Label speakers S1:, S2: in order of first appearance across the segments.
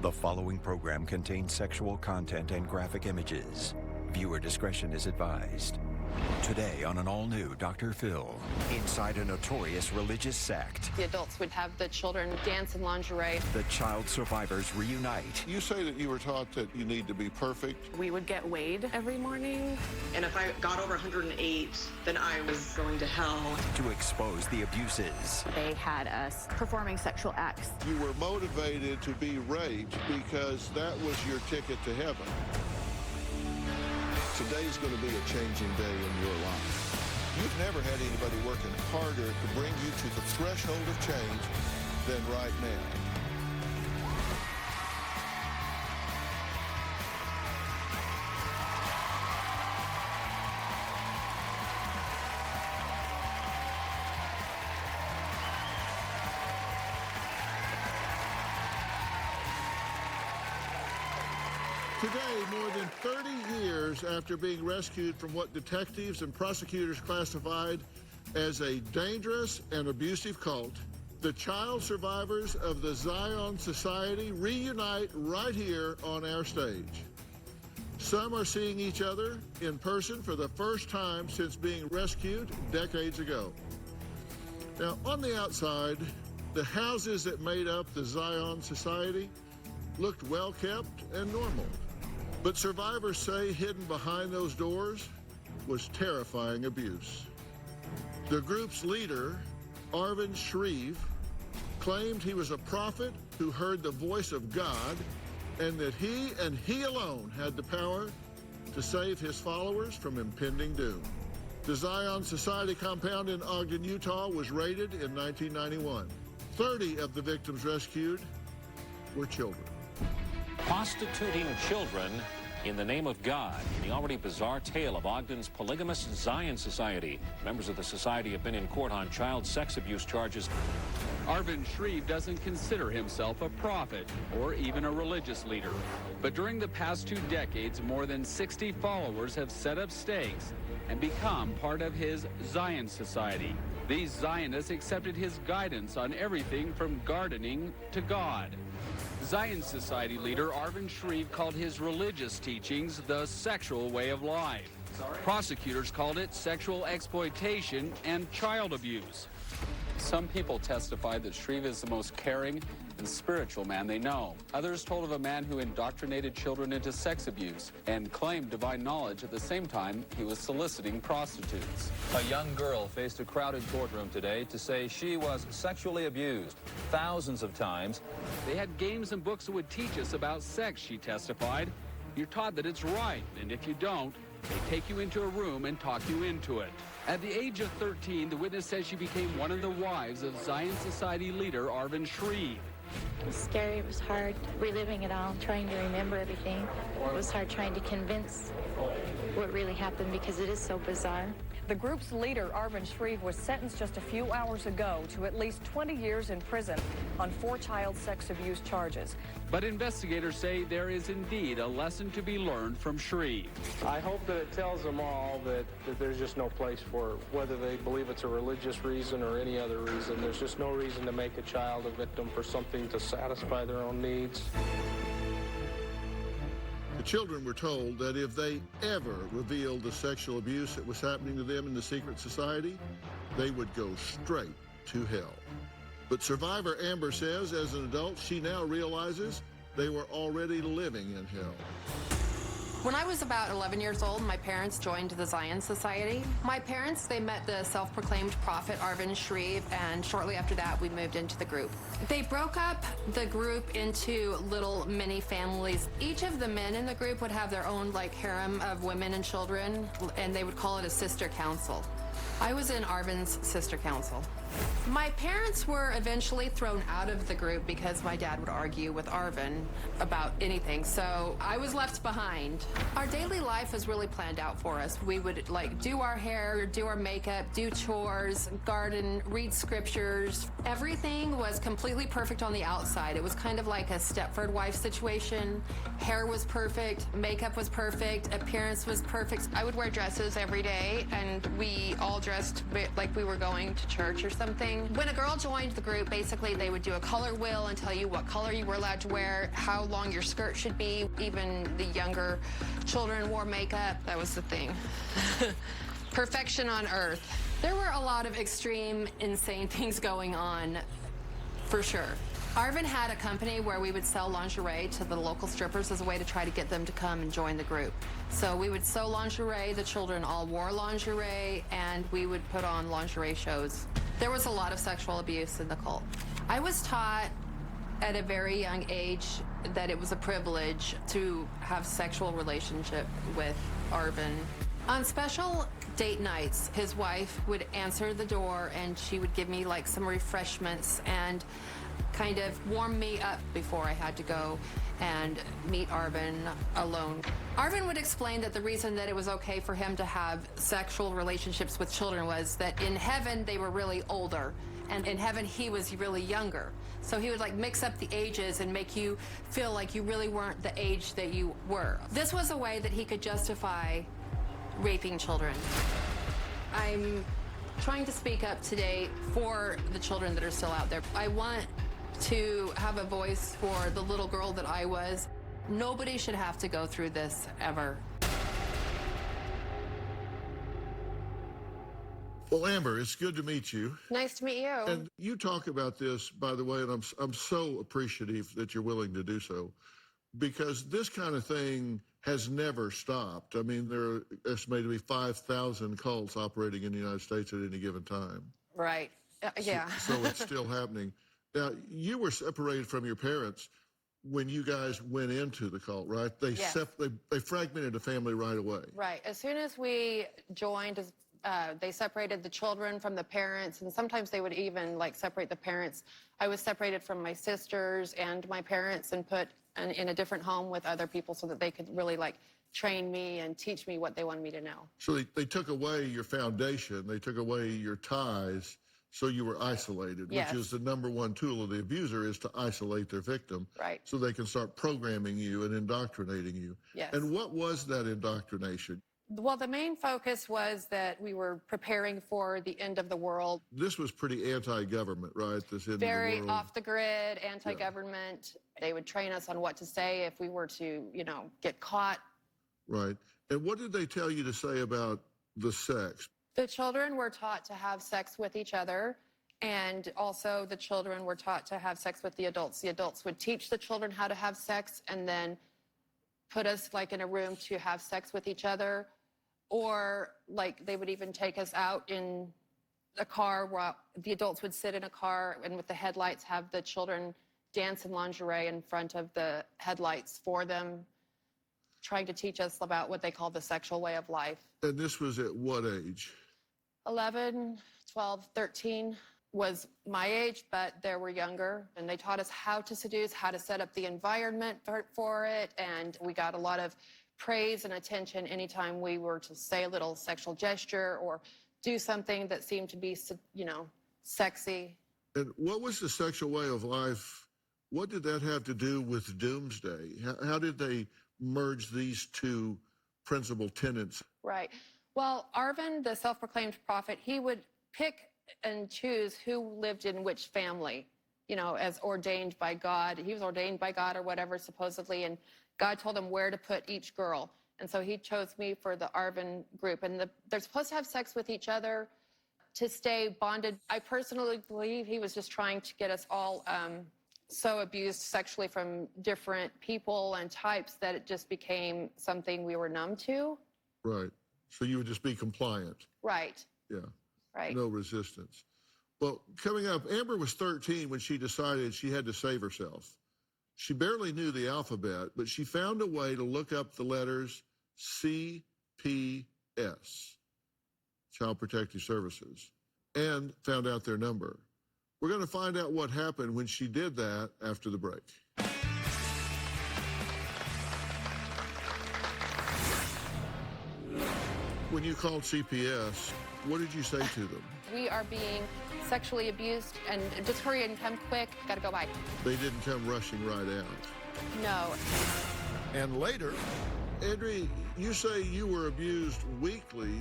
S1: The following program contains sexual content and graphic images. Viewer discretion is advised. Today on an all-new Dr. Phil, inside a notorious religious sect.
S2: The adults would have the children dance in lingerie.
S1: The child survivors reunite.
S3: You say that you were taught that you need to be perfect.
S2: We would get weighed every morning.
S4: And if I got over 108, then I was going to hell.
S1: To expose the abuses.
S5: They had us performing sexual acts.
S3: You were motivated to be raped because that was your ticket to heaven. Today's going to be a changing day in your life. You've never had anybody working harder to bring you to the threshold of change than right now. Today, more than 30 years after being rescued from what detectives and prosecutors classified as a dangerous and abusive cult, the child survivors of the Zion Society reunite right here on our stage. Some are seeing each other in person for the first time since being rescued decades ago. Now, on the outside, the houses that made up the Zion Society looked well-kept and normal. But survivors say hidden behind those doors was terrifying abuse. The group's leader, Arvin Shreve, claimed he was a prophet who heard the voice of God and that he and he alone had the power to save his followers from impending doom. The Zion Society compound in Ogden, Utah was raided in 1991. 30 of the victims rescued were children.
S6: Prostituting children in the name of God. The already bizarre tale of Ogden's polygamous Zion Society. Members of the society have been in court on child sex abuse charges.
S7: Arvin Shreve doesn't consider himself a prophet or even a religious leader. But during the past 2 decades, more than 60 followers have set up stakes and become part of his Zion Society. These Zionists accepted his guidance on everything from gardening to God. Zion Society leader Arvin Shreve called his religious teachings the sexual way of life. Prosecutors called it sexual exploitation and child abuse. Some people testified that Shreve is the most caring and spiritual man they know. Others told of a man who indoctrinated children into sex abuse and claimed divine knowledge at the same time he was soliciting prostitutes.
S8: A young girl faced a crowded courtroom today to say she was sexually abused thousands of times.
S7: They had games and books that would teach us about sex, she testified. You're taught that it's right, and if you don't, they take you into a room and talk you into it. At the age of 13, the witness says she became one of the wives of Zion Society leader Arvin Shreve.
S5: It was scary, it was hard reliving it all, trying to remember everything. It was hard trying to convince what really happened because it is so bizarre.
S9: The group's leader, Arvin Shreve, was sentenced just a few hours ago to at least 20 years in prison on 4 child sex abuse charges.
S7: But investigators say there is indeed a lesson to be learned from Shreve.
S10: I hope that it tells them all that there's just no place for it, whether they believe it's a religious reason or any other reason. There's just no reason to make a child a victim for something to satisfy their own needs.
S3: The children were told that if they ever revealed the sexual abuse that was happening to them in the secret society, they would go straight to hell. But survivor Amber says, as an adult, she now realizes they were already living in hell.
S2: When I was about 11 years old, my parents joined the Zion Society. My parents, they met the self-proclaimed prophet Arvin Shreve, and shortly after that, we moved into the group. They broke up the group into little mini families. Each of the men in the group would have their own harem of women and children, and they would call it a sister council. I was in Arvin's sister council. My parents were eventually thrown out of the group because my dad would argue with Arvin about anything, so I was left behind. Our daily life was really planned out for us. We would do our hair, do our makeup, do chores, garden, read scriptures. Everything was completely perfect on the outside. It was kind of like a Stepford wife situation. Hair was perfect, makeup was perfect, appearance was perfect. I would wear dresses every day, and we all dressed like we were going to church or something. something. When a girl joined the group, basically they would do a color wheel and tell you what color you were allowed to wear, how long your skirt should be. Even the younger children wore makeup. That was the thing. Perfection on earth. There were a lot of extreme, insane things going on, for sure. Arvin had a company where we would sell lingerie to the local strippers as a way to try to get them to come and join the group. So we would sew lingerie, the children all wore lingerie, and we would put on lingerie shows. There was a lot of sexual abuse in the cult. I was taught at a very young age that it was a privilege to have sexual relationship with Arvin. On special date nights, his wife would answer the door and she would give me like some refreshments and kind of warm me up before I had to go and meet Arvin alone. Arvin would explain that the reason that it was okay for him to have sexual relationships with children was that in heaven they were really older, and in heaven he was really younger. So he would like mix up the ages and make you feel like you really weren't the age that you were. This was a way that he could justify raping children. I'm trying to speak up today for the children that are still out there. I want to have a voice for the little girl that I was. Nobody should have to go through this ever.
S3: Well, Amber, it's good to meet you.
S2: Nice to meet you.
S3: And you talk about this, by the way, and I'm so appreciative that you're willing to do so, because this kind of thing has never stopped. I mean, there are estimated to be 5,000 cults operating in the United States at any given time.
S2: Right. Yeah.
S3: So it's still happening. Now, you were separated from your parents when you guys went into the cult, right? They
S2: Yes.
S3: They fragmented the family right away.
S2: Right. As soon as we joined, they separated the children from the parents, and sometimes they would even like separate the parents. I was separated from my sisters and my parents and put in a different home with other people so that they could really like train me and teach me what they wanted me to know.
S3: So they took away your foundation, they took away your ties, so you were isolated,
S2: Yes.
S3: which is the number one tool of the abuser, is to isolate their victim.
S2: Right.
S3: So they can start programming you and indoctrinating you.
S2: Yes.
S3: And what was that indoctrination?
S2: Well, the main focus was that we were preparing for the end of the world.
S3: This was pretty anti-government, right? This end
S2: Very
S3: of the world.
S2: off the grid, anti-government. They would train us on what to say if we were to, get caught.
S3: Right. And what did they tell you to say about the sex?
S2: The children were taught to have sex with each other, and also the children were taught to have sex with the adults. The adults would teach the children how to have sex and then put us like in a room to have sex with each other. Or like they would even take us out in a car where the adults would sit in a car and with the headlights have the children dance in lingerie in front of the headlights for them, trying to teach us about what they call the sexual way of life.
S3: And this was at what age?
S2: 11, 12, 13 was my age, but there were younger. And they taught us how to seduce, how to set up the environment for it. And we got a lot of praise and attention anytime we were to say a little sexual gesture or do something that seemed to be, sexy.
S3: And what was the sexual way of life? What did that have to do with doomsday? How did they merge these two principal tenets?
S2: Right. Well, Arvin, the self-proclaimed prophet, he would pick and choose who lived in which family, as ordained by God. He was ordained by God or whatever, supposedly, and God told him where to put each girl. And so he chose me for the Arvin group. And they're supposed to have sex with each other to stay bonded. I personally believe he was just trying to get us all so abused sexually from different people and types that it just became something we were numb to.
S3: Right. So you would just be compliant.
S2: Right.
S3: Yeah.
S2: Right.
S3: No resistance. Well, coming up, Amber was 13 when she decided she had to save herself. She barely knew the alphabet, but she found a way to look up the letters CPS, Child Protective Services, and found out their number. We're going to find out what happened when she did that after the break. When you called CPS, what did you say to them?
S2: We are being sexually abused, and just hurry and come quick. Gotta go by.
S3: They didn't come rushing right out.
S2: No.
S3: And later, Andrea, you say you were abused weekly.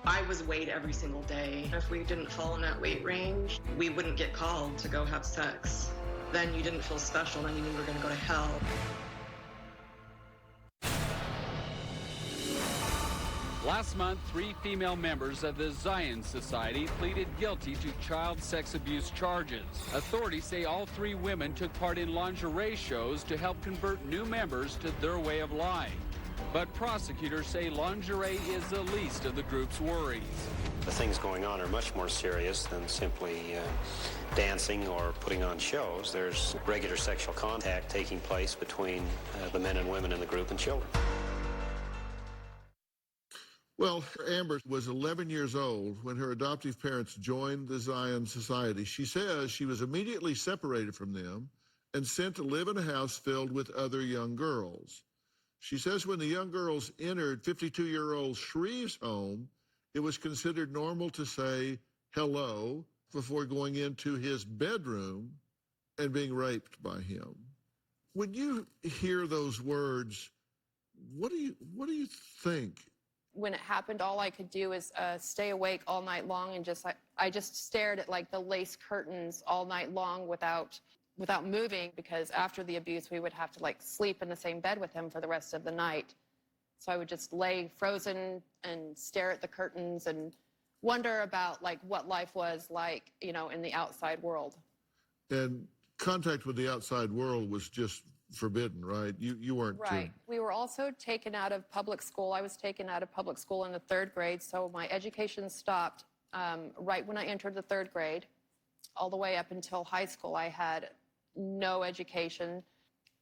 S4: I was weighed every single day. If we didn't fall in that weight range, we wouldn't get called to go have sex. Then you didn't feel special, then you knew you were going to go to hell.
S7: Last month, 3 female members of the Zion Society pleaded guilty to child sex abuse charges. Authorities say all 3 women took part in lingerie shows to help convert new members to their way of life. But prosecutors say lingerie is the least of the group's worries.
S11: The things going on are much more serious than simply dancing or putting on shows. There's regular sexual contact taking place between the men and women in the group and children.
S3: Well, Amber was 11 years old when her adoptive parents joined the Zion Society. She says she was immediately separated from them and sent to live in a house filled with other young girls. She says when the young girls entered 52-year-old Shreve's home, it was considered normal to say hello before going into his bedroom and being raped by him. When you hear those words, what do you think?
S2: When it happened, all I could do is stay awake all night long and I just stared at like the lace curtains all night long without moving, because after the abuse we would have to like sleep in the same bed with him for the rest of the night. So I would just lay frozen and stare at the curtains and wonder about like what life was like, you know, in the outside world.
S3: And contact with the outside world was just forbidden, right? You weren't.
S2: Right. We were also taken out of public school. I was taken out of public school in the 3rd grade, so my education stopped right when I entered the 3rd grade. All the way up until high school, I had no education.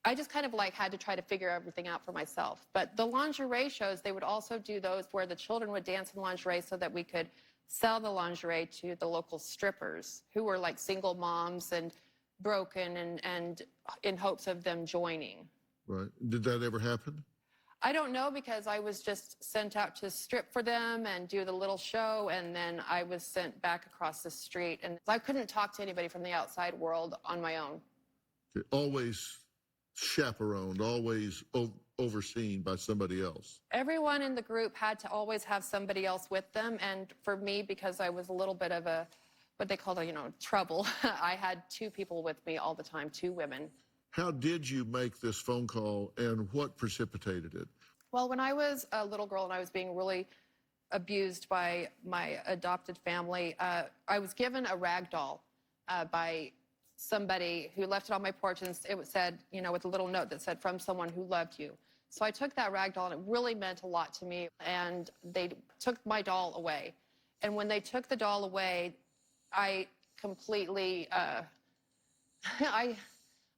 S2: I just kind of like had to try to figure everything out for myself. But the lingerie shows, they would also do those where the children would dance in lingerie so that we could sell the lingerie to the local strippers who were like single moms and broken and in hopes of them joining.
S3: Right. Did that ever happen?
S2: I don't know, because I was just sent out to strip for them and do the little show, and then I was sent back across the street, and I couldn't talk to anybody from the outside world on my own.
S3: Always chaperoned, always overseen by somebody else.
S2: Everyone in the group had to always have somebody else with them, and for me, because I was a little bit of a what they call, trouble. I had 2 people with me all the time, 2 women.
S3: How did you make this phone call, and what precipitated it?
S2: Well, when I was a little girl and I was being really abused by my adopted family, I was given a rag doll by somebody who left it on my porch, and it said, with a little note that said, "From someone who loved you." So I took that rag doll, and it really meant a lot to me, and they took my doll away. And when they took the doll away, I completely,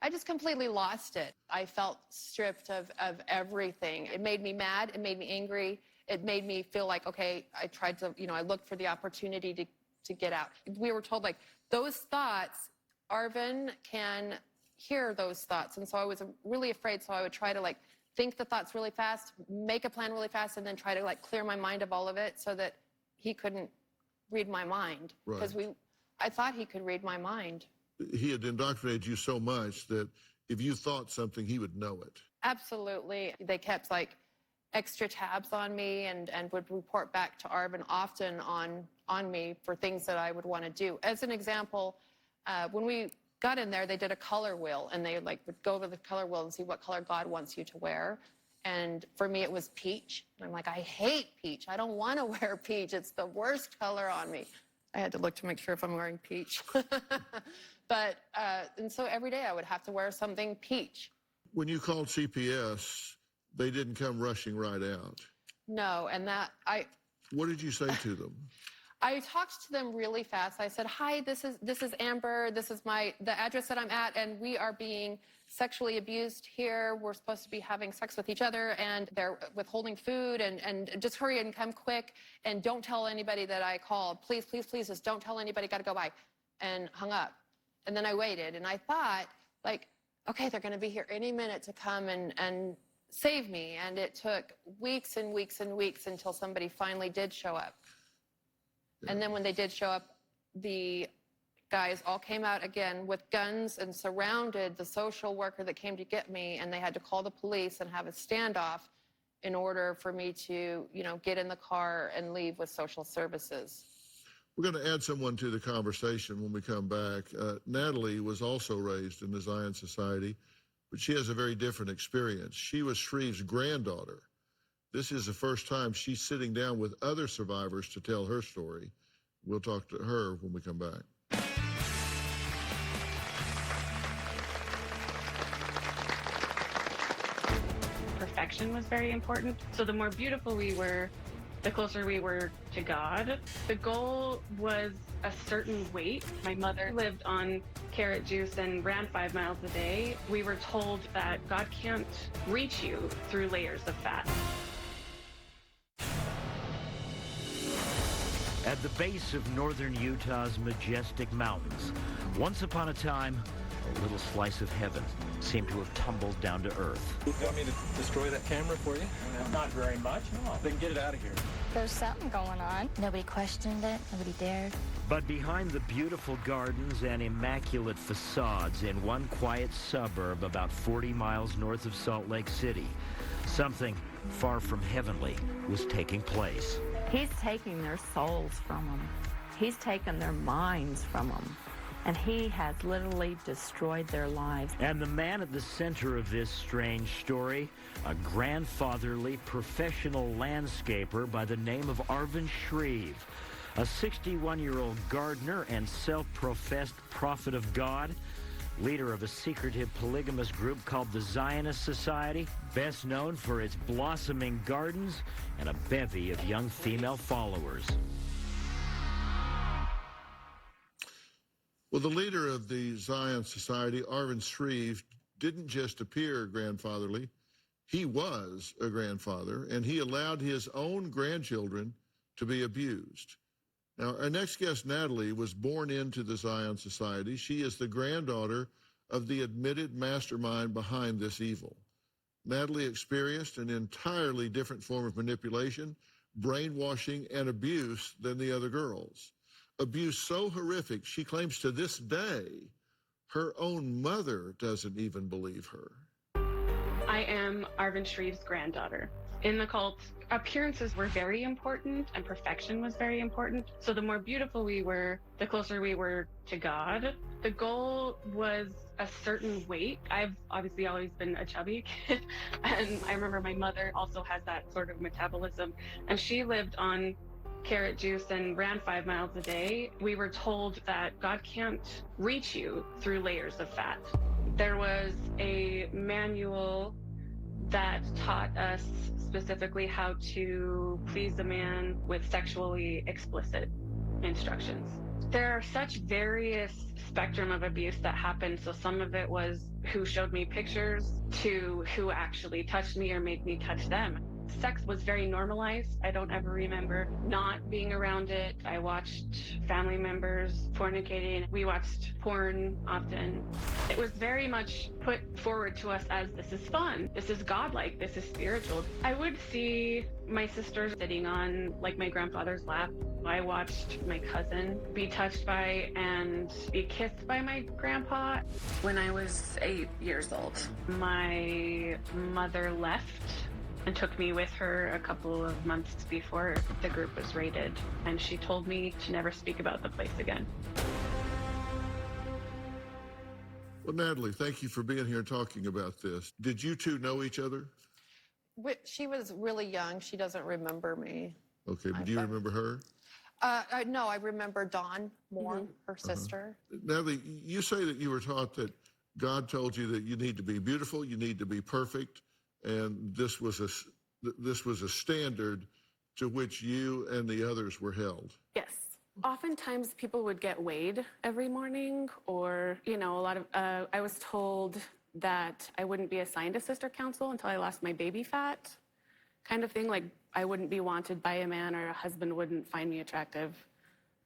S2: I just completely lost it. I felt stripped of everything. It made me mad. It made me angry. It made me feel like, okay, I tried to, I looked for the opportunity to get out. We were told, like, those thoughts, Arvin can hear those thoughts. And so I was really afraid. So I would try to, like, think the thoughts really fast, make a plan really fast, and then try to, like, clear my mind of all of it so that he couldn't read my mind. Because I thought he could read my mind.
S3: He had indoctrinated you so much that if you thought something, he would know it.
S2: Absolutely. They kept like extra tabs on me and would report back to Arvin often on me for things that I would want to do. As an example, when we got in there, they did a color wheel, and they would go over the color wheel and see what color God wants you to wear. And for me, it was peach. And I'm like, I hate peach. I don't want to wear peach. It's the worst color on me. I had to look to make sure if I'm wearing peach. But, and so every day I would have to wear something peach.
S3: When you called CPS, they didn't come rushing right out.
S2: No, and
S3: What did you say to them?
S2: I talked to them really fast. I said, "Hi, this is Amber. This is the address that I'm at, and we are being sexually abused here. We're supposed to be having sex with each other, and they're withholding food, and just hurry and come quick, and don't tell anybody that I called. Please, please, please, just don't tell anybody. Got to go by," and hung up. And then I waited, and I thought, like, okay, they're going to be here any minute to come and save me. And it took weeks and weeks and weeks until somebody finally did show up. And then when they did show up, the guys all came out again with guns and surrounded the social worker that came to get me, and they had to call the police and have a standoff. in order for me to, get in the car and leave with social services.
S3: We're going to add someone to the conversation when we come back. Natalie was also raised in the Zion Society, but she has a very different experience. She was Shreve's granddaughter. This is the first time she's sitting down with other survivors to tell her story. We'll talk to her when we come back.
S12: Perfection was very important. So the more beautiful we were, the closer we were to God. The goal was a certain weight. My mother lived on carrot juice and ran 5 miles a day. We were told that God can't reach you through layers of fat.
S13: At the base of northern Utah's majestic mountains, once upon a time, a little slice of heaven seemed to have tumbled down to earth.
S14: You want me to destroy that camera for you?
S13: Not very much, no.
S14: Then get it out of here.
S5: There's something going on. Nobody questioned it. Nobody dared.
S13: But behind the beautiful gardens and immaculate facades in one quiet suburb about 40 miles north of Salt Lake City, something far from heavenly was taking place.
S15: He's taking their souls from them. He's taken their minds from them. And he has literally destroyed their lives.
S13: And the man at the center of this strange story, a grandfatherly professional landscaper by the name of Arvin Shreve, a 61-year-old gardener and self-professed prophet of God, leader of a secretive polygamous group called the Zionist Society, best known for its blossoming gardens and a bevy of young female followers.
S3: Well, the leader of the Zion Society, Arvin Shreve, didn't just appear grandfatherly. He was a grandfather, and he allowed his own grandchildren to be abused. Now, our next guest, Natalie, was born into the Zion Society. She is the granddaughter of the admitted mastermind behind this evil. Natalie experienced an entirely different form of manipulation, brainwashing, and abuse than the other girls. Abuse so horrific, she claims to this day, her own mother doesn't even believe her.
S12: I am Arvin Shreve's granddaughter. In the cult, appearances were very important and perfection was very important. So the more beautiful we were, the closer we were to God. The goal was a certain weight. I've obviously always been a chubby kid. And I remember my mother also has that sort of metabolism. And she lived on carrot juice and ran 5 miles a day. We were told that God can't reach you through layers of fat. There was a manual that taught us specifically how to please a man with sexually explicit instructions. There are such various spectrum of abuse that happened. So some of it was who showed me pictures to who actually touched me or made me touch them. Sex was very normalized. I don't ever remember not being around it. I watched family members fornicating. We watched porn often. It was very much put forward to us as this is fun. This is godlike. This is spiritual. I would see my sisters sitting on like my grandfather's lap. I watched my cousin be touched by and be kissed by my grandpa. When I was 8 years old, my mother left and took me with her a couple of months before the group was raided. And she told me to never speak about the place again.
S3: Well, Natalie, thank you for being here and talking about this. Did you two know each other?
S2: She was really young. She doesn't remember me.
S3: Okay, but do you remember her?
S2: No, I remember Dawn Moore, her sister.
S3: Natalie, you say that you were taught that God told you that you need to be beautiful, you need to be perfect, and this was a standard to which you and the others were held.
S12: Yes. Oftentimes people would get weighed every morning, or, a lot of, I was told that I wouldn't be assigned to sister council until I lost my baby fat, kind of thing. Like I wouldn't be wanted by a man, or a husband wouldn't find me attractive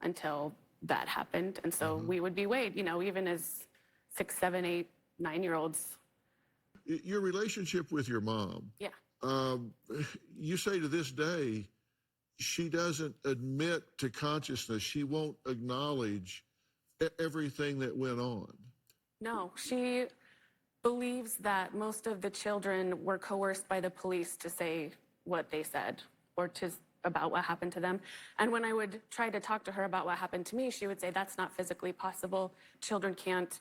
S12: until that happened. And so we would be weighed, even as 6, 7, 8, 9-year-olds.
S3: Your relationship with your mom.
S12: Yeah.
S3: You say to this day, she doesn't admit to consciousness. She won't acknowledge everything that went on.
S12: No, she believes that most of the children were coerced by the police to say what they said or about what happened to them. And when I would try to talk to her about what happened to me, she would say, that's not physically possible. Children can't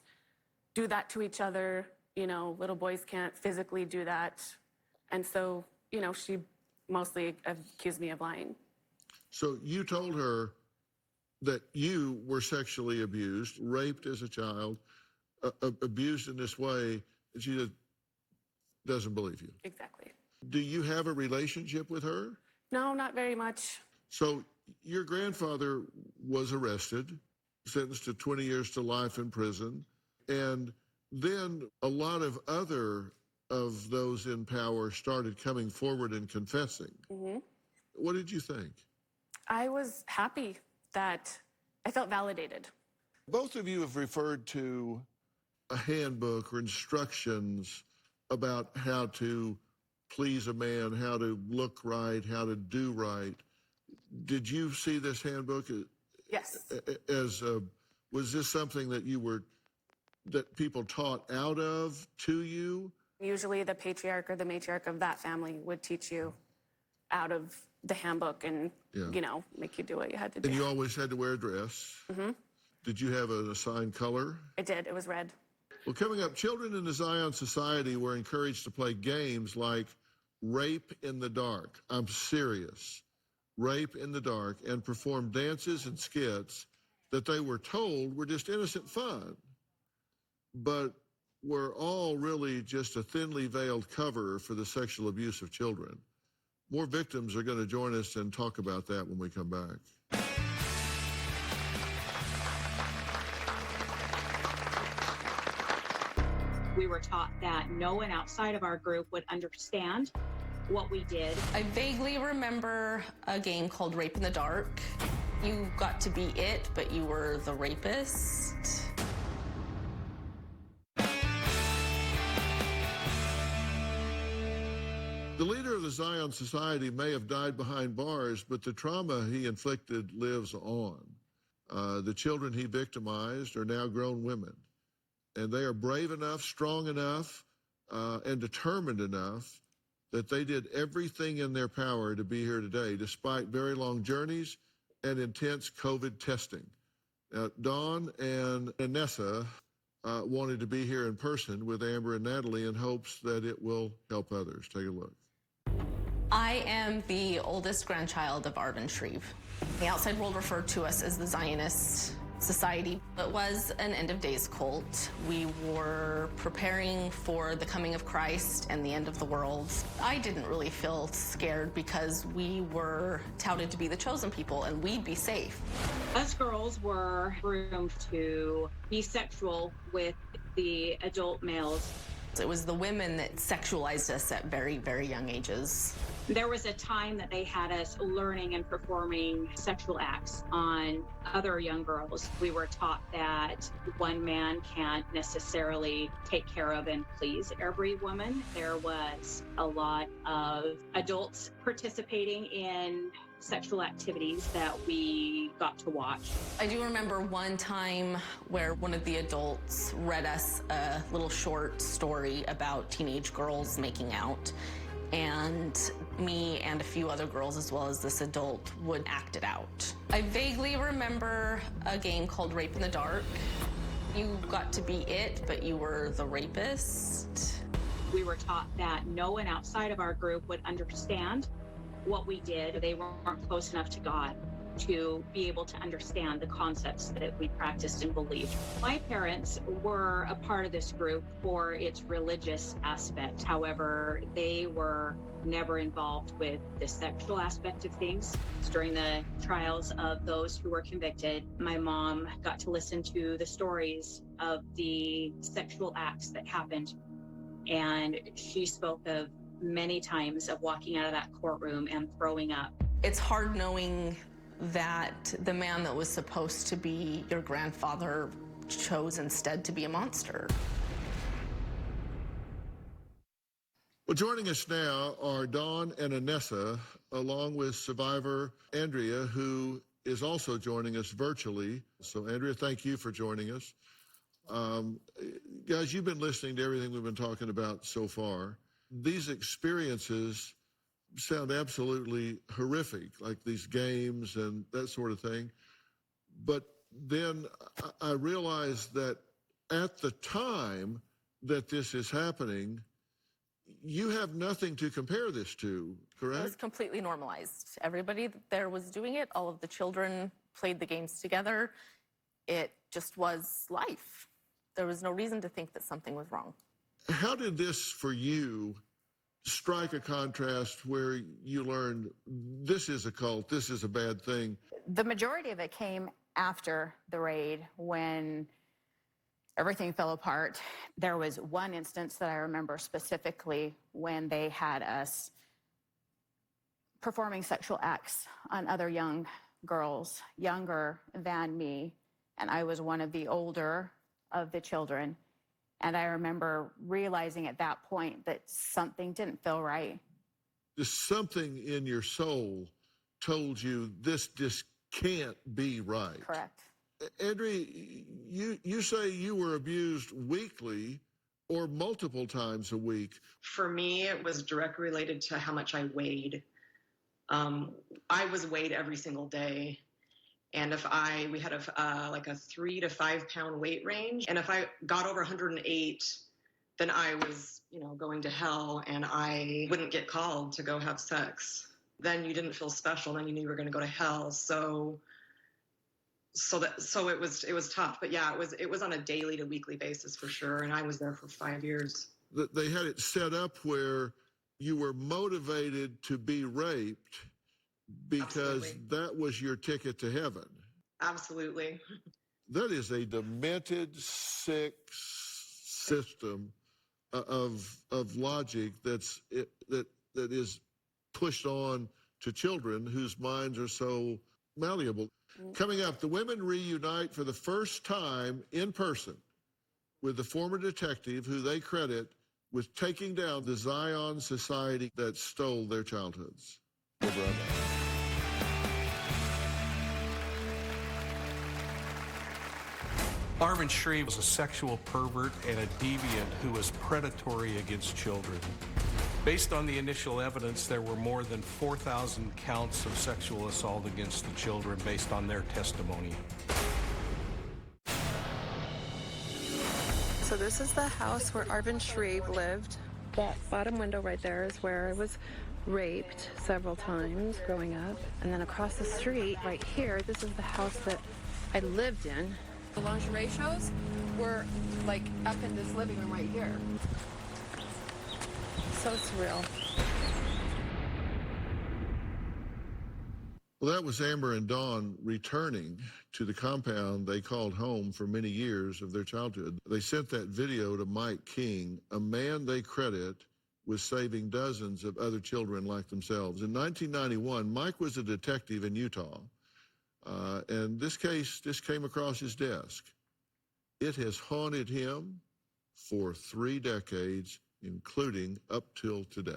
S12: do that to each other. You know, little boys can't physically do that. And so, you know, she mostly accused me of lying.
S3: So you told her that you were sexually abused, raped as a child, abused in this way, and she just doesn't believe you.
S12: Exactly.
S3: Do you have a relationship with her?
S12: No, not very much.
S3: So your grandfather was arrested, sentenced to 20 years to life in prison, and then a lot of other of those in power started coming forward and confessing.
S12: Mm-hmm.
S3: What did you think?
S12: I was happy that I felt validated.
S3: Both of you have referred to a handbook or instructions about how to please a man, how to look right, how to do right. Did you see this handbook?
S12: Yes.
S3: Was this something that people taught out of to you?
S12: Usually the patriarch or the matriarch of that family would teach you out of the handbook and, you know, make you do what you had to do.
S3: And you always had to wear a dress?
S12: Mm-hmm.
S3: Did you have an assigned color?
S12: I did. It was red.
S3: Well, coming up, children in the Zion Society were encouraged to play games like Rape in the Dark. I'm serious. Rape in the Dark, and perform dances and skits that they were told were just innocent fun, but were all really just a thinly veiled cover for the sexual abuse of children. More victims are going to join us and talk about that when we come back.
S16: We were taught that no one outside of our group would understand what we did.
S17: I vaguely remember a game called Rape in the Dark. You got to be it, but you were the rapist.
S3: The leader of the Zion Society may have died behind bars, but the trauma he inflicted lives on. The children he victimized are now grown women, and they are brave enough, strong enough, and determined enough that they did everything in their power to be here today, despite very long journeys and intense COVID testing. Now, Dawn and Anessa wanted to be here in person with Amber and Natalie in hopes that it will help others. Take a look.
S17: I am the oldest grandchild of Arvin Shreve. The outside world referred to us as the Zionist Society. It was an end of days cult. We were preparing for the coming of Christ and the end of the world. I didn't really feel scared because we were touted to be the chosen people and we'd be safe.
S16: Us girls were groomed to be sexual with the adult males.
S17: It was the women that sexualized us at very, very young ages.
S16: There was a time that they had us learning and performing sexual acts on other young girls. We were taught that one man can't necessarily take care of and please every woman. There was a lot of adults participating in sexual activities that we got to watch.
S17: I do remember one time where one of the adults read us a little short story about teenage girls making out, and me and a few other girls, as well as this adult, would act it out. I vaguely remember a game called Rape in the Dark. You got to be it, but you were the rapist.
S16: We were taught that no one outside of our group would understand what we did. They weren't close enough to God to be able to understand the concepts that we practiced and believed. My parents were a part of this group for its religious aspect. However, they were never involved with the sexual aspect of things. During the trials of those who were convicted, my mom got to listen to the stories of the sexual acts that happened, and she spoke of many times of walking out of that courtroom and throwing up.
S17: It's hard knowing that the man that was supposed to be your grandfather chose instead to be a monster.
S3: Well, joining us now are Dawn and Anessa, along with survivor Andrea, who is also joining us virtually. So, Andrea, thank you for joining us. Guys, you've been listening to everything we've been talking about so far. These experiences sound absolutely horrific, like these games and that sort of thing. But then I realized that at the time that this is happening, you have nothing to compare this to, correct?
S17: It was completely normalized. Everybody there was doing it. All of the children played the games together. It just was life. There was no reason to think that something was wrong.
S3: How did this, for you, strike a contrast where you learned this is a cult, this is a bad thing?
S18: The majority of it came after the raid when everything fell apart. There was one instance that I remember specifically when they had us performing sexual acts on other young girls, younger than me, and I was one of the older of the children. And I remember realizing at that point that something didn't feel right.
S3: Just something in your soul told you this just can't be right.
S18: Correct.
S3: Andrea, you say you were abused weekly or multiple times a week.
S4: For me, it was directly related to how much I weighed. I was weighed every single day. And if we had like a 3 to 5 pound weight range. And if I got over 108, then I was, going to hell, and I wouldn't get called to go have sex. Then you didn't feel special. Then you knew you were going to go to hell. So it was tough. But yeah, it was on a daily to weekly basis for sure. And I was there for 5 years.
S3: They had it set up where you were motivated to be raped because that was your ticket to heaven. Absolutely. That is a demented, sick system of logic that is pushed on to children whose minds are so malleable. Coming up, the women reunite for the first time in person with the former detective who they credit with taking down the Zion Society that stole their childhoods.
S19: Arvin Shreve was a sexual pervert and a deviant who was predatory against children. Based on the initial evidence, there were more than 4,000 counts of sexual assault against the children based on their testimony.
S20: So this is the house where Arvin Shreve lived. That bottom window right there is where I was raped several times growing up. And then across the street right here, this is the house that I lived in.
S2: The lingerie shows were like up in this living room right here.
S20: So surreal.
S3: Well, that was Amber and Dawn returning to the compound they called home for many years of their childhood. They sent that video to Mike King, a man they credit with saving dozens of other children like themselves. In 1991, Mike was a detective in Utah, and this case just came across his desk. It has haunted him for 3 decades, including up till today.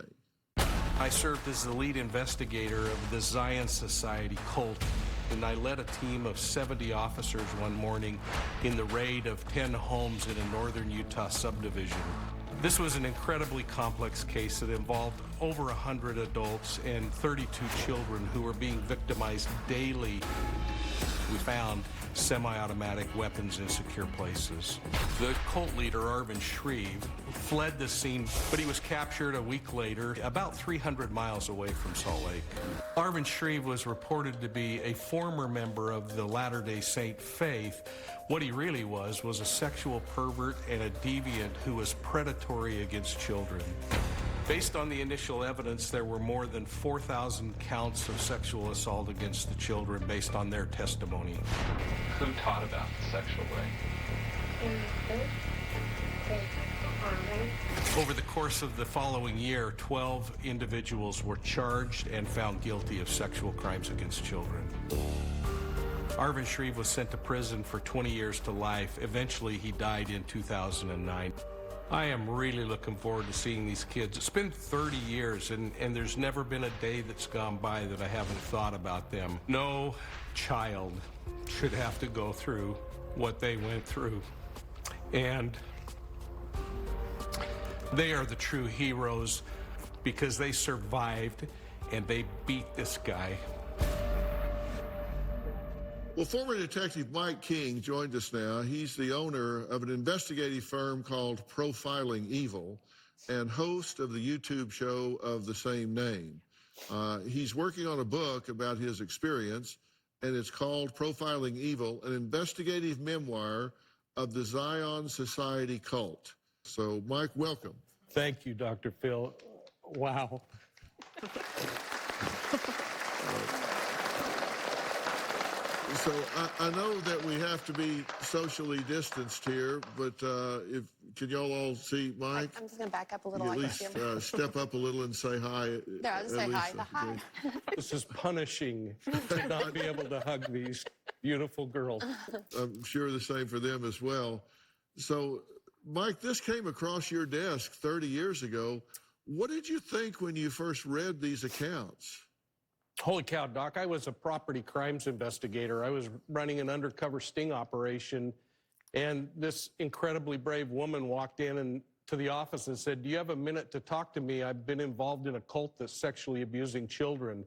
S19: I served as the lead investigator of the Zion Society cult, and I led a team of 70 officers one morning in the raid of 10 homes in a northern Utah subdivision. This was an incredibly complex case that involved over 100 adults and 32 children who were being victimized daily. We found semi-automatic weapons in secure places. The cult leader, Arvin Shreve, fled the scene, but he was captured a week later, about 300 miles away from Salt Lake. Arvin Shreve was reported to be a former member of the Latter-day Saint faith. What he really was a sexual pervert and a deviant who was predatory against children. Based on the initial evidence, there were more than 4,000 counts of sexual assault against the children based on their testimony.
S14: Who taught about the sexual rape?
S19: Over the course of the following year, 12 individuals were charged and found guilty of sexual crimes against children. Arvin Shreve was sent to prison for 20 years to life. Eventually, he died in 2009. I am really looking forward to seeing these kids. It's been 30 years, and there's never been a day that's gone by that I haven't thought about them. No child should have to go through what they went through. And they are the true heroes because they survived and they beat this guy.
S3: Well, former Detective Mike King joined us now. He's the owner of an investigative firm called Profiling Evil and host of the YouTube show of the same name. He's working on a book about his experience, and it's called Profiling Evil, an investigative memoir of the Zion Society cult. So, Mike, welcome.
S19: Thank you, Dr. Phil. Wow.
S3: So I know that we have to be socially distanced here, but can y'all all see Mike?
S2: I'm just going to back up a little.
S3: At least step up a little and say hi.
S2: There, I'll just say hi. Hi.
S19: This is punishing to not be able to hug these beautiful girls.
S3: I'm sure the same for them as well. So, Mike, this came across your desk 30 years ago. What did you think when you first read these accounts?
S19: Holy cow, Doc, I was a property crimes investigator. I was running an undercover sting operation, and this incredibly brave woman walked in to the office and said, "Do you have a minute to talk to me? I've been involved in a cult that's sexually abusing children."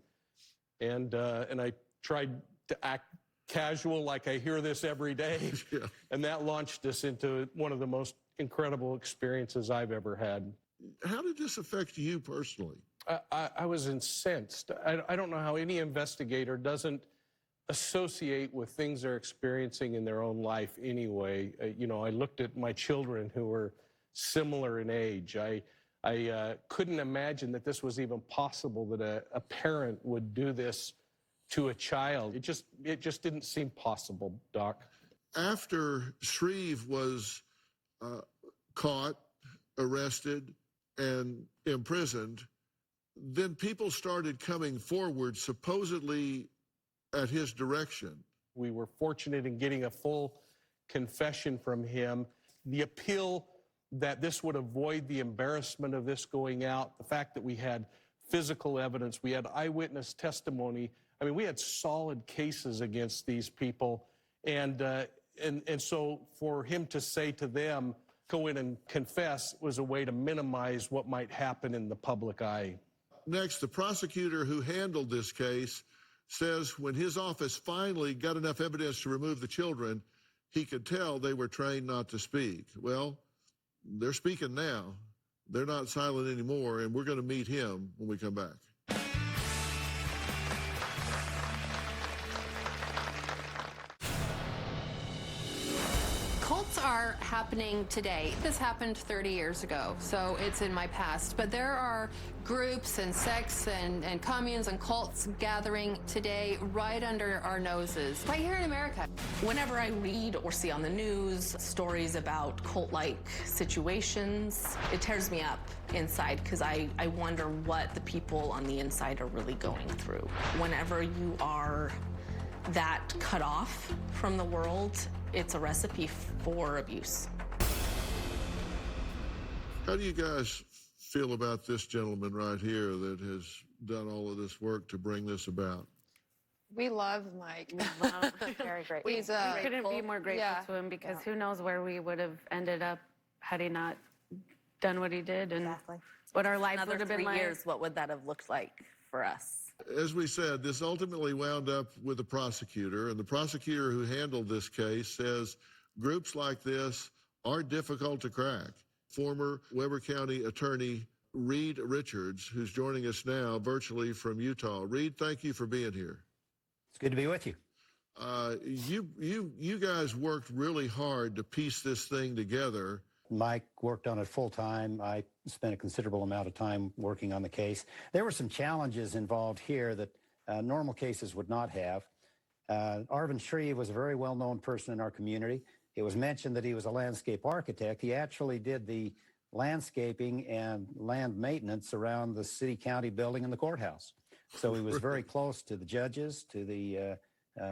S19: And I tried to act casual, like I hear this every day.
S3: Yeah.
S19: And that launched us into one of the most incredible experiences I've ever had.
S3: How did this affect you personally?
S19: I was incensed. I don't know how any investigator doesn't associate with things they're experiencing in their own life anyway. You know, I looked at my children who were similar in age. I couldn't imagine that this was even possible, that a parent would do this to a child. It just didn't seem possible, Doc.
S3: After Shreve was caught, arrested, and imprisoned, then people started coming forward, supposedly at his direction.
S19: We were fortunate in getting a full confession from him. The appeal that this would avoid the embarrassment of this going out, the fact that we had physical evidence, we had eyewitness testimony. I mean, we had solid cases against these people. And so for him to say to them, go in and confess, was a way to minimize what might happen in the public eye.
S3: Next, the prosecutor who handled this case says when his office finally got enough evidence to remove the children, he could tell they were trained not to speak. Well, they're speaking now. They're not silent anymore, and we're going to meet him when we come back.
S2: Cults are happening today. This happened 30 years ago, so it's in my past. But there are groups and sects and communes and cults gathering today right under our noses, right here in America.
S17: Whenever I read or see on the news stories about cult-like situations, it tears me up inside because I wonder what the people on the inside are really going through. Whenever you are that cut off from the world, it's a recipe for abuse.
S3: How do you guys feel about this gentleman right here that has done all of this work to bring this about?
S20: We love Mike.
S18: Very great.
S20: He's
S21: we couldn't be more grateful to him because who knows where we would have ended up had he not done what he did and what our life would have been like.
S17: 3 years, what would that have looked like for us?
S3: As we said, this ultimately wound up with the prosecutor, and the prosecutor who handled this case says groups like this are difficult to crack. Former Weber County Attorney Reed Richards, who's joining us now virtually from Utah. Reed, thank you for being here.
S22: It's good to be with you.
S3: You guys worked really hard to piece this thing together.
S22: Mike worked on it full time. I spent a considerable amount of time working on the case. There were some challenges involved here that normal cases would not have. Arvin Shreve was a very well-known person in our community. It was mentioned that he was a landscape architect. He actually did the landscaping and land maintenance around the city-county building and the courthouse. So he was very close to the judges, to the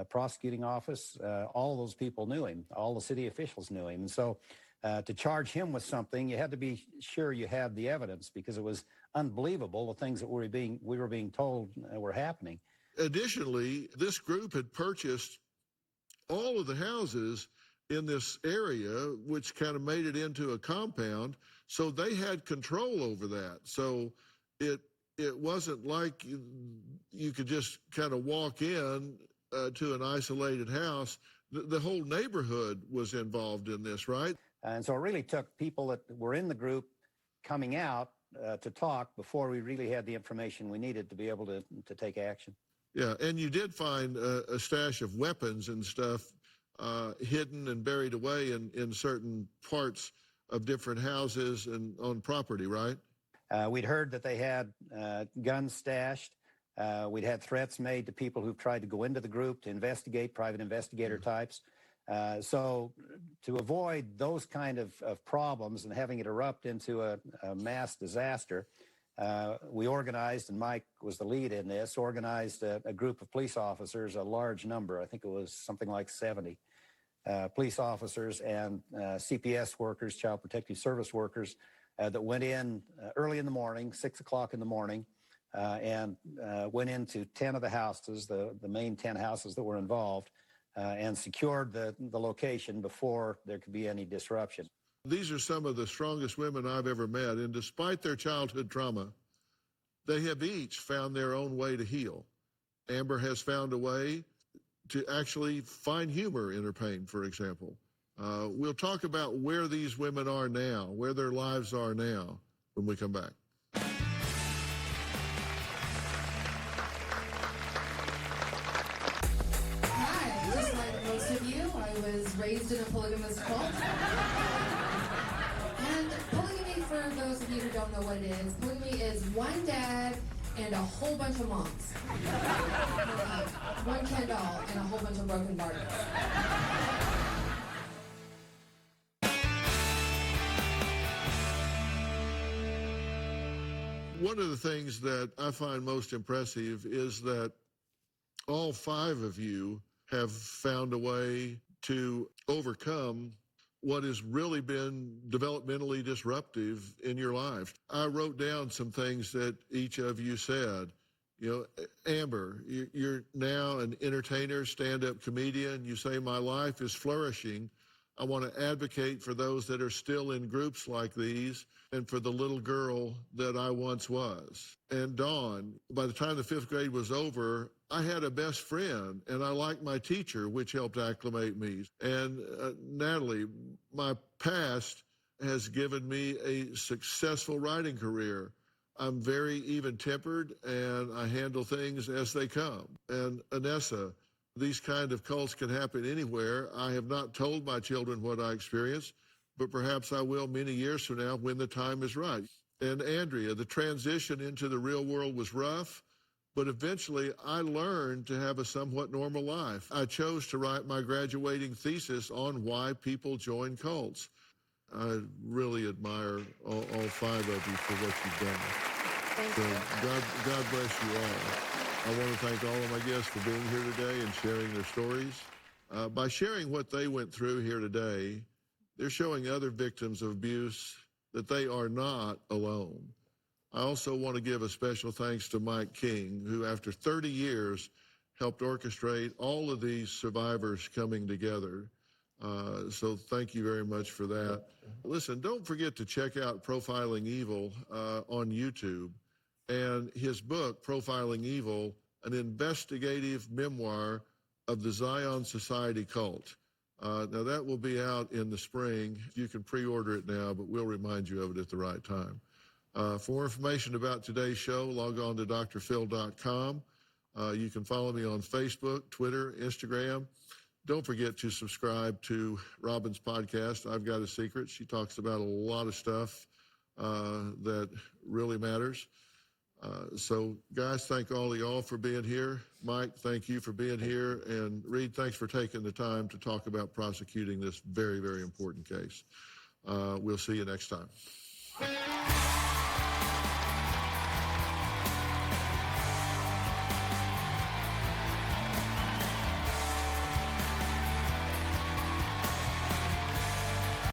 S22: prosecuting office. All those people knew him. All the city officials knew him. And so to charge him with something, you had to be sure you had the evidence because it was unbelievable, the things that we were being told were happening.
S3: Additionally, this group had purchased all of the houses in this area, which kind of made it into a compound. So they had control over that. So it it wasn't like you could just kind of walk in to an isolated house. The whole neighborhood was involved in this, right?
S22: And so it really took people that were in the group coming out to talk before we really had the information we needed to be able to take action.
S3: Yeah, and you did find a stash of weapons and stuff hidden and buried away in certain parts of different houses and on property, right?
S22: We'd heard that they had guns stashed. We'd had threats made to people who've tried to go into the group to investigate, private investigator types. So to avoid those kind of problems and having it erupt into a mass disaster, we organized, and Mike was the lead in this, organized a group of police officers, a large number, I think it was something like 70 police officers and CPS workers, Child Protective Service workers, that went in early in the morning, 6 o'clock in the morning, and went into 10 of the houses, the main 10 houses that were involved, and secured the location before there could be any disruption.
S3: These are some of the strongest women I've ever met, and despite their childhood trauma, they have each found their own way to heal. Amber has found a way to actually find humor in her pain, for example. We'll talk about where these women are now, where their lives are now, when we come back.
S1: Hi, just like most of you, I was raised in a polygamous cult. And polygamy, for those of you who don't know what it is, polygamy is one dad and a whole bunch of moms. One Ken doll and a whole bunch of broken Barbies.
S3: One of the things that I find most impressive is that all 5 of you have found a way to overcome what has really been developmentally disruptive in your life. I wrote down some things that each of you said. You know, Amber, you're now an entertainer, stand-up comedian. You say, my life is flourishing. I want to advocate for those that are still in groups like these and for the little girl that I once was. And Dawn, by the time the 5th grade was over, I had a best friend, and I liked my teacher, which helped acclimate me. And Natalie, my past has given me a successful writing career. I'm very even-tempered, and I handle things as they come. And Anessa, these kind of cults can happen anywhere. I have not told my children what I experienced, but perhaps I will many years from now when the time is right. And Andrea, the transition into the real world was rough, but eventually I learned to have a somewhat normal life. I chose to write my graduating thesis on why people join cults. I really admire all 5 of you for what you've done.
S1: Thank
S3: so
S1: you.
S3: God bless you all. I want to thank all of my guests for being here today and sharing their stories. By sharing what they went through here today, they're showing other victims of abuse that they are not alone. I also want to give a special thanks to Mike King, who after 30 years helped orchestrate all of these survivors coming together. So thank you very much for that. Listen, don't forget to check out Profiling Evil on YouTube, and his book, Profiling Evil, an investigative memoir of the Zion Society cult. Now that will be out in the spring. You can pre-order it now, but we'll remind you of it at the right time. For more information about today's show, log on to drphil.com. You can follow me on Facebook, Twitter, Instagram. Don't forget to subscribe to Robin's podcast, I've Got a Secret. She talks about a lot of stuff that really matters. So, guys, thank all of y'all for being here. Mike, thank you for being here. And Reed, thanks for taking the time to talk about prosecuting this very, very important case. We'll see you next time.